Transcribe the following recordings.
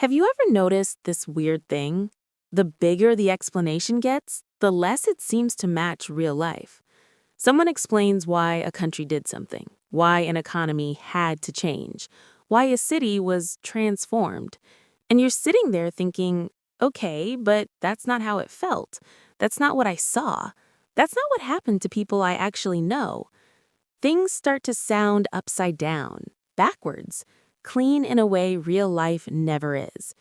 Have you ever noticed this weird thing? The bigger the explanation gets, the less it seems to match real life. Someone explains why a country did something, why an economy had to change, why a city was transformed. And you're sitting there thinking, okay, but that's not how it felt. That's not what I saw. That's not what happened to people I actually know. Things start to sound upside down, backwards, clean in a way real life never is.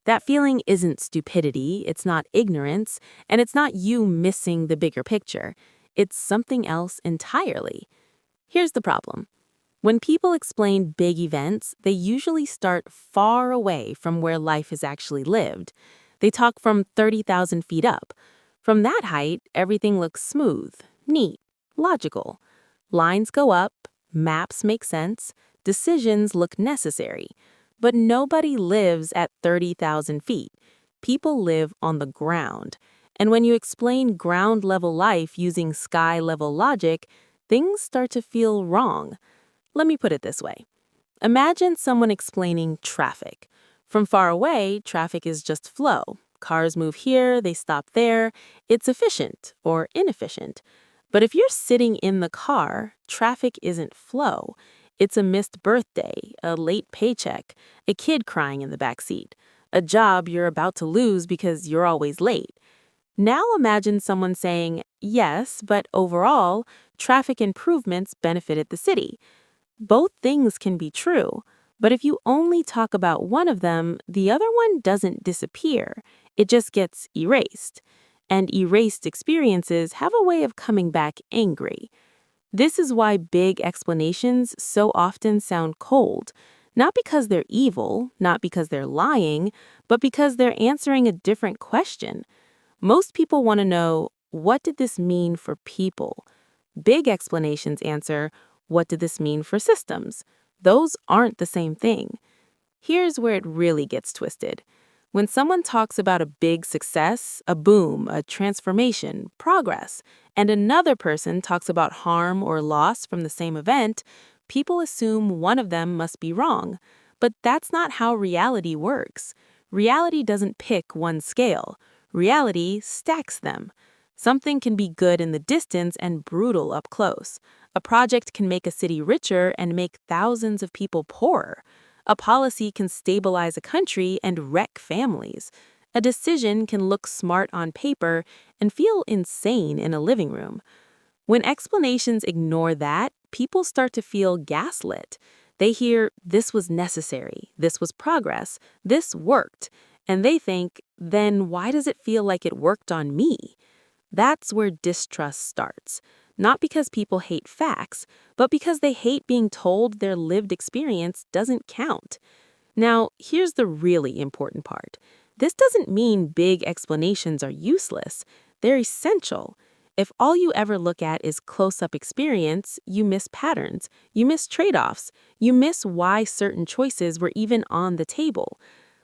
That feeling isn't stupidity, it's not ignorance, and it's not you missing the bigger picture. It's something else entirely. Here's the problem. When people explain big events, they usually start far away from where life is actually lived. They talk from 30,000 feet up. From that height, everything looks smooth, neat, logical. Lines go up, maps make sense, decisions look necessary. But nobody lives at 30,000 feet. People live on the ground. And when you explain ground-level life using sky-level logic, things start to feel wrong. Let me put it this way. Imagine someone explaining traffic. From far away, traffic is just flow. Cars move here, they stop there. It's efficient or inefficient. But if you're sitting in the car, traffic isn't flow. It's a missed birthday, a late paycheck, a kid crying in the back seat, a job you're about to lose because you're always late. Now imagine someone saying, yes, but overall, traffic improvements benefited the city. Both things can be true, but if you only talk about one of them, the other one doesn't disappear. It just gets erased. And erased experiences have a way of coming back angry. This is why big explanations so often sound cold, not because they're evil, not because they're lying, but because they're answering a different question. Most people want to know, what did this mean for people? Big explanations answer, what did this mean for systems? Those aren't the same thing. Here's where it really gets twisted. When someone talks about a big success, a boom, a transformation, progress, and another person talks about harm or loss from the same event, people assume one of them must be wrong. But that's not how reality works. Reality doesn't pick one scale. Reality stacks them. Something can be good in the distance and brutal up close. A project can make a city richer and make thousands of people poorer. A policy can stabilize a country and wreck families. A decision can look smart on paper and feel insane in a living room. When explanations ignore that, people start to feel gaslit. They hear, this was necessary, this was progress, this worked, and they think, then why does it feel like it worked on me? That's where distrust starts. Not because people hate facts, but because they hate being told their lived experience doesn't count. Now, here's the really important part. This doesn't mean big explanations are useless. They're essential. If all you ever look at is close-up experience, you miss patterns, you miss trade-offs, you miss why certain choices were even on the table.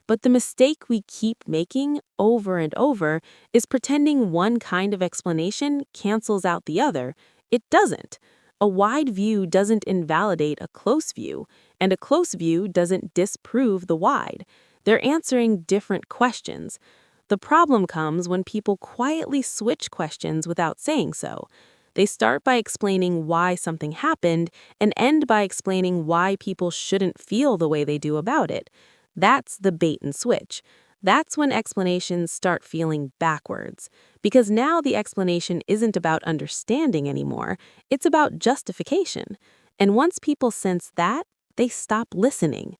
But the mistake we keep making over and over is pretending one kind of explanation cancels out the other. It doesn't. A wide view doesn't invalidate a close view, and a close view doesn't disprove the wide. They're answering different questions. The problem comes when people quietly switch questions without saying so. They start by explaining why something happened and end by explaining why people shouldn't feel the way they do about it. That's the bait and switch. That's when explanations start feeling backwards. Because now the explanation isn't about understanding anymore, it's about justification. And once people sense that, they stop listening.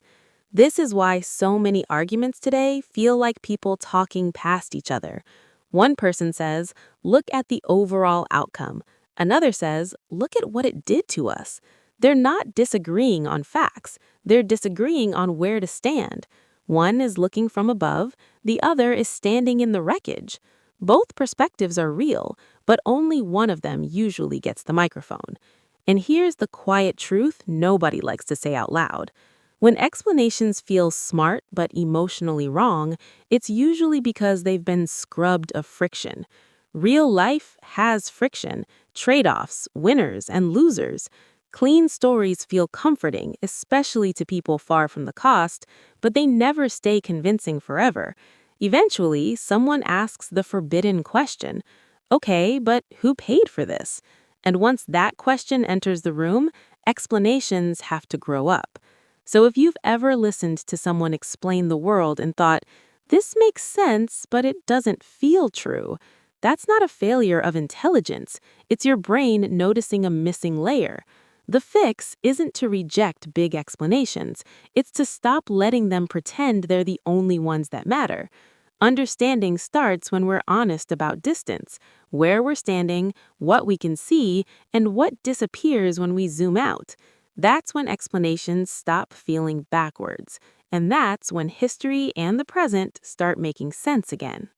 This is why so many arguments today feel like people talking past each other. One person says, look at the overall outcome. Another says, look at what it did to us. They're not disagreeing on facts. They're disagreeing on where to stand. One is looking from above, the other is standing in the wreckage. Both perspectives are real, but only one of them usually gets the microphone. And here's the quiet truth nobody likes to say out loud. When explanations feel smart but emotionally wrong, it's usually because they've been scrubbed of friction. Real life has friction, trade-offs, winners, and losers. Clean stories feel comforting, especially to people far from the cost, but they never stay convincing forever. Eventually, someone asks the forbidden question, okay, but who paid for this? And once that question enters the room, explanations have to grow up. So if you've ever listened to someone explain the world and thought, this makes sense, but it doesn't feel true, that's not a failure of intelligence. It's your brain noticing a missing layer. The fix isn't to reject big explanations, it's to stop letting them pretend they're the only ones that matter. Understanding starts when we're honest about distance, where we're standing, what we can see, and what disappears when we zoom out. That's when explanations stop feeling backwards. And that's when history and the present start making sense again.